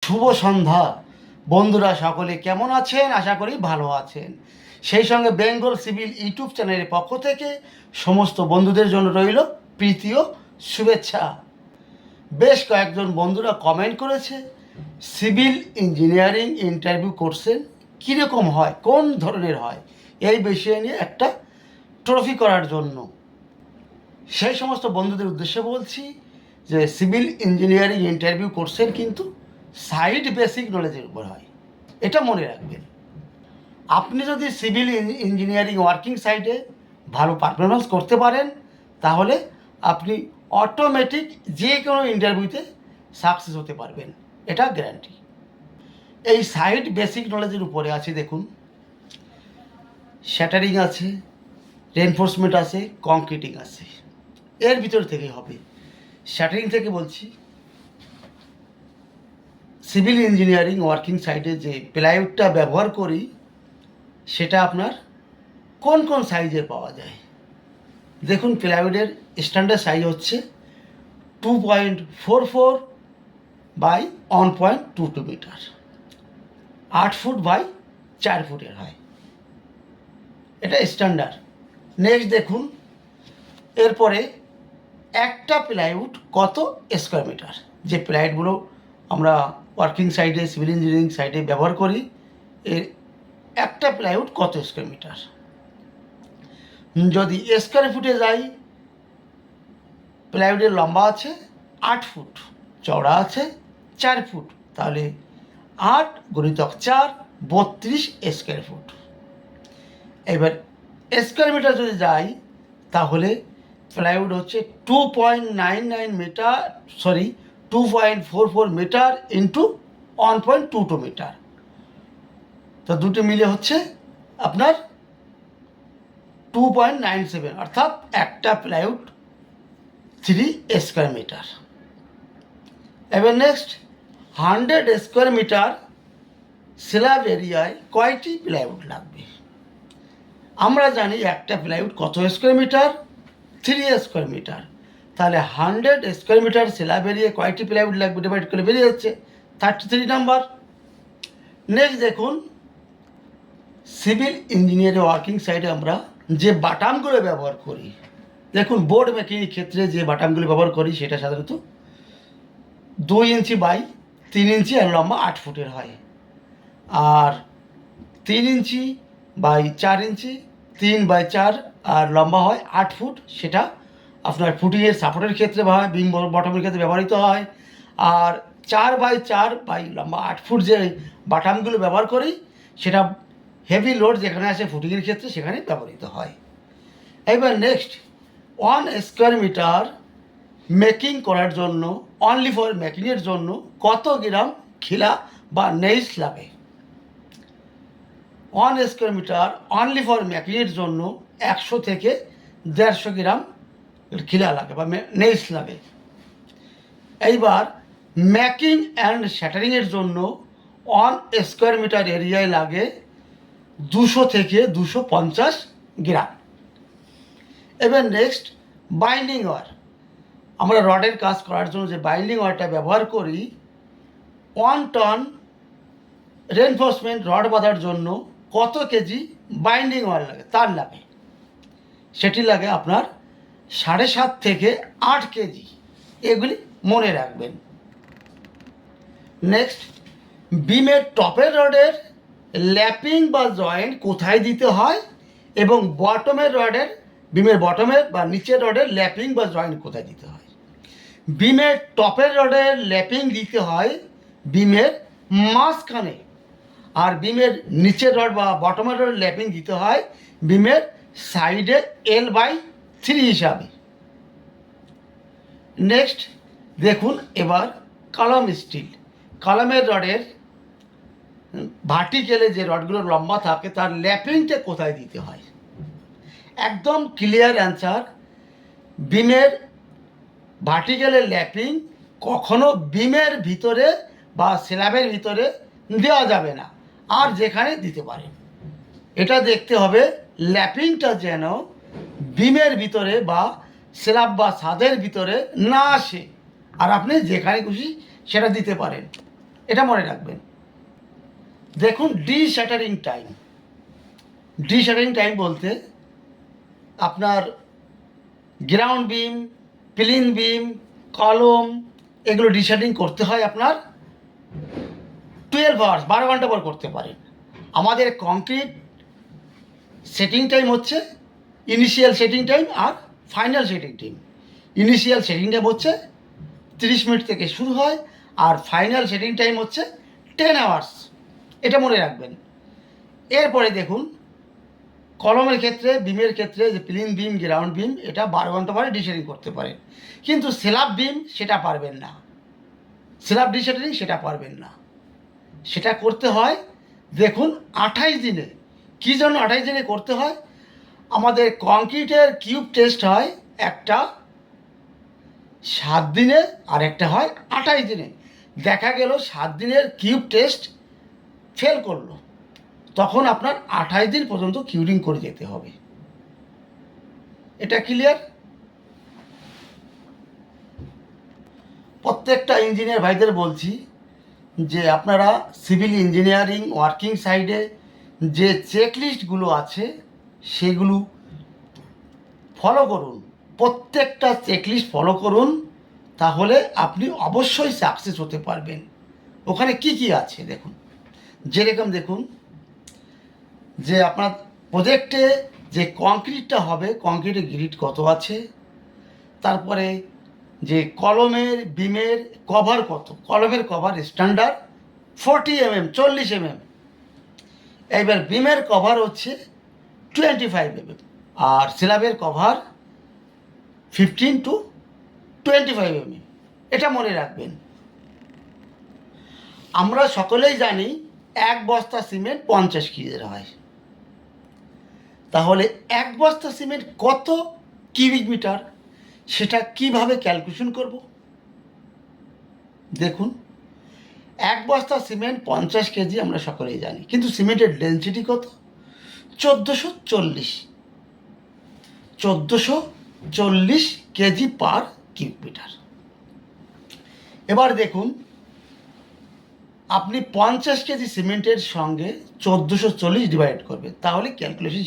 শুভ সন্ধ্যা বন্ধুরা, সকলে কেমন আছেন? আশা করি ভালো আছেন। সেই সঙ্গে বেঙ্গল সিভিল ইউটিউব চ্যানেলের পক্ষ থেকে সমস্ত বন্ধুদের জন্য রইল প্রীতি ও শুভেচ্ছা। বেশ কয়েকজন বন্ধুরা কমেন্ট করেছে সিভিল ইঞ্জিনিয়ারিং ইন্টারভিউ কোর্সের কীরকম হয়, কোন ধরনের হয়, এই বিষয় নিয়ে একটা ট্রফি করার জন্য। সেই সমস্ত বন্ধুদের উদ্দেশ্যে বলছি যে সিভিল ইঞ্জিনিয়ারিং ইন্টারভিউ কোর্সের কিন্তু সাইড বেসিক নলেজের উপর হয়, এটা মনে রাখবেন। আপনি যদি সিভিল ইঞ্জিনিয়ারিং ওয়ার্কিং সাইডে ভালো পারফরমেন্স করতে পারেন তাহলে আপনি অটোমেটিক যে কোনো ইন্টারভিউতে সাকসেস হতে পারবেন, এটা গ্যারান্টি। এই সাইড বেসিক নলেজের উপরে আছে, দেখুন, শ্যাটারিং আছে, রেনফোর্সমেন্ট আছে, কংক্রিটিং আছে। এর ভিতর থেকেই হবে। শ্যাটারিং থেকে বলছি, সিভিল ইঞ্জিনিয়ারিং ওয়ার্কিং সাইটে যে প্লাইউডটা ব্যবহার করি সেটা আপনার কোন কোন সাইজের পাওয়া যায়। দেখুন, প্লাইউডের স্ট্যান্ডার্ড সাইজ হচ্ছে 2.44 বাই 1.22 মিটার, 8 ফুট বাই 4 ফুটের হয়, এটা স্ট্যান্ডার্ড। নেক্সট দেখুন, এরপরে একটা প্লাইউড কত স্কোয়ার মিটার, যে প্লাইউডগুলো আমরা ওয়ার্কিং সাইডে সিভিল ইঞ্জিনিয়ারিং সাইডে ব্যবহার করি, এর একটা প্লাইউড কত স্কোয়ার মিটার। যদি স্কোয়ার ফুটে যাই, প্লাইউডের লম্বা আছে 8 ফুট, চওড়া আছে 4 ফুট, তাহলে 8 গুণিতক 4 32 স্কোয়ার ফুট। এবার স্কোয়ার মিটার যদি যাই তাহলে প্লাইউড হচ্ছে 2.99 মিটার, 2.44 মিটার ইন্টু 1.22 মিটার, তো দুটো মিলে হচ্ছে আপনার 2.97, অর্থাৎ একটা প্লাইউড 3 স্কোয়ার মিটার। এবার নেক্সট, 100 স্কোয়ার মিটার স্ল্যাব এরিয়ায় কয়টি প্লাইউড লাগবে? আমরা জানি একটা প্লাইউড কত স্কোয়ার মিটার, 3 স্কোয়ার মিটার, তাহলে 100 স্কোয়ার মিটার স্ল্যাব এরিয়ায় কয়টি প্লাইউড লাগবে ডিভাইড করে বেরিয়ে যাচ্ছে 33 নাম্বার। নেক্সট দেখুন, সিভিল ইঞ্জিনিয়ারিং ওয়ার্কিং সাইডে আমরা যে বাটামগুলো ব্যবহার করি, দেখুন, বোর্ড মেকিংয়ের ক্ষেত্রে যে বাটামগুলো ব্যবহার করি সেটা সাধারণত 2 ইঞ্চি বাই 3 ইঞ্চি আর লম্বা 8 ফুটের হয়, আর 3 ইঞ্চি বাই 4 ইঞ্চি, 3 বাই 4 আর লম্বা হয় 8 ফুট, সেটা আপনার ফুটিংয়ের সাপোর্টের ক্ষেত্রে হয়, বিম বটমের ক্ষেত্রে ব্যবহৃত হয়। আর 4 বাই 4 বাই লম্বা 8 ফুট যে বাটামগুলো ব্যবহার করি সেটা হেভি লোড যেখানে আসে ফুটিংয়ের ক্ষেত্রে সেখানে ব্যবহৃত হয়। এবার নেক্সট, 1 স্কোয়ার মিটার মেকিং করার জন্য, অনলি ফর মেকিংয়ের জন্য কত গ্রাম খিলা বা নেইস লাগে? 1 স্কোয়ার মিটার অনলি ফর মেকিংয়ের জন্য 100 থেকে 150 গ্রাম খিলা লাগে বা নেইস লাগে। এইবার মেকিং অ্যান্ড শ্যাটারিংয়ের জন্য 1 স্কোয়ার মিটার এরিয়ায় লাগে 200 থেকে 250 গ্রাম। এবার নেক্সট, বাইন্ডিং ওয়্যার, আমরা রডের কাজ করার জন্য যে বাইন্ডিং ওয়্যারটা ব্যবহার করি, 1 টন রেনফোর্সমেন্ট রড বাঁধার জন্য কত কেজি বাইন্ডিং ওয়্যার লাগে, তার লাগে, সেটি লাগে আপনার 7.5 থেকে 8 কেজি, এগুলি মনে রাখবেন। নেক্সট, বিমের টপের রডের ল্যাপিং বা জয়েন্ট কোথায় দিতে হয় এবং বটমের রডের, বিমের বটমের বা নিচের রডের ল্যাপিং বা জয়েন্ট কোথায় দিতে হয়? বিমের টপের রডের ল্যাপিং দিতে হয় বিমের মাঝখানে, আর বিমের নিচের রড বা বটমের রডের ল্যাপিং দিতে হয় বিমের সাইডে L/3 হিসাবে। নেক্সট দেখুন, এবার কলাম স্টিল, কলামের রডের ভার্টিক্যালে যে রডগুলো লম্বা থাকে তার ল্যাপিংটা কোথায় দিতে হয়? একদম ক্লিয়ার অ্যান্সার, বিমের ভার্টিক্যালের ল্যাপিং কখনো বিমের ভিতরে বা স্ল্যাবের ভিতরে দেওয়া যাবে না, আর যেখানে দিতে পারেন এটা দেখতে হবে ল্যাপিংটা যেন বিমের ভিতরে বা স্ল্যাব বা ছাদের ভিতরে না আসে, আর আপনি যেখানে খুশি সেটা দিতে পারেন। এটা মনে রাখবেন। দেখুন D shuttering time. D shuttering time বলতে আপনার গ্রাউন্ড বিম, প্লিন বিম, কলম এগুলো ডি শ্যাটারিং করতে হয় আপনার 12 আওয়ার্স, 12 ঘন্টা পর করতে পারেন। আমাদের কংক্রিট সেটিং টাইম হচ্ছে ইনিশিয়াল সেটিং টাইম আর final setting time. Initial setting time হচ্ছে 30 মিনিট থেকে শুরু হয়, আর ফাইনাল সেটিং টাইম হচ্ছে 10 আওয়ার্স। এটা মনে রাখবেন। এরপরে দেখুন কলমের ক্ষেত্রে, বিমের ক্ষেত্রে যে প্লিন বিম, গ্রাউন্ড বিম, এটা 12 ঘন্টা পরে ডিশেটিং করতে পারেন, কিন্তু স্ল্যাব বিম সেটা পারবেন না। স্ল্যাব ডিশেটিং সেটা পারবেন না, সেটা করতে হয় দেখুন 28 দিনে। কী জন্য 28 দিনে করতে হয়? আমাদের কংক্রিটের কিউব টেস্ট হয় একটা 7 দিনে আর একটা হয় 28 দিনে। দেখা গেল 7 দিনের কিউব টেস্ট ফেল করলো, তখন আপনার 28 দিন পর্যন্ত কিউরিং করে যেতে হবে। এটা ক্লিয়ার? প্রত্যেকটা ইঞ্জিনিয়ার ভাইদের বলছি যে আপনারা সিভিল ইঞ্জিনিয়ারিং ওয়ার্কিং সাইডে যে চেকলিস্টগুলো আছে সেগুলো ফলো করুন। প্রত্যেকটা চেকলিস্ট ফলো করুন, তাহলে আপনি অবশ্যই সাকসেস হতে পারবেন। ওখানে কি কি আছে দেখুন। যেরকম দেখুন যে আপনার প্রজেক্টে যে কংক্রিটটা হবে, কংক্রিটের গ্রিড কত আছে, তারপরে যে কলমের বিমের কভার কত, কলমের কভার স্ট্যান্ডার্ড 40 mm, 40 mm। এইবার বিমের কভার হচ্ছে 25 mm, R স্ল্যাবের cover 15 to 25 mm। এটা মনে রাখবেন। আমরা সকলেই জানি 1 বস্তা সিমেন্ট 50 কেজির হয়, তাহলে 1 বস্তা সিমেন্ট কত কিউবিক মিটার, সেটা কিভাবে ক্যালকুলেশন করব? দেখুন 1 বস্তা সিমেন্ট 50 কেজি আমরা সকলেই জানি, কিন্তু সিমেন্টের ডেনসিটি কত? 1440 কেজি পার কিউবিক মিটার। এবার দেখুন আপনি 50 কেজি সিমেন্টের সঙ্গে 1440 ডিভাইড করবেন, তাহলে ক্যালকুলেশন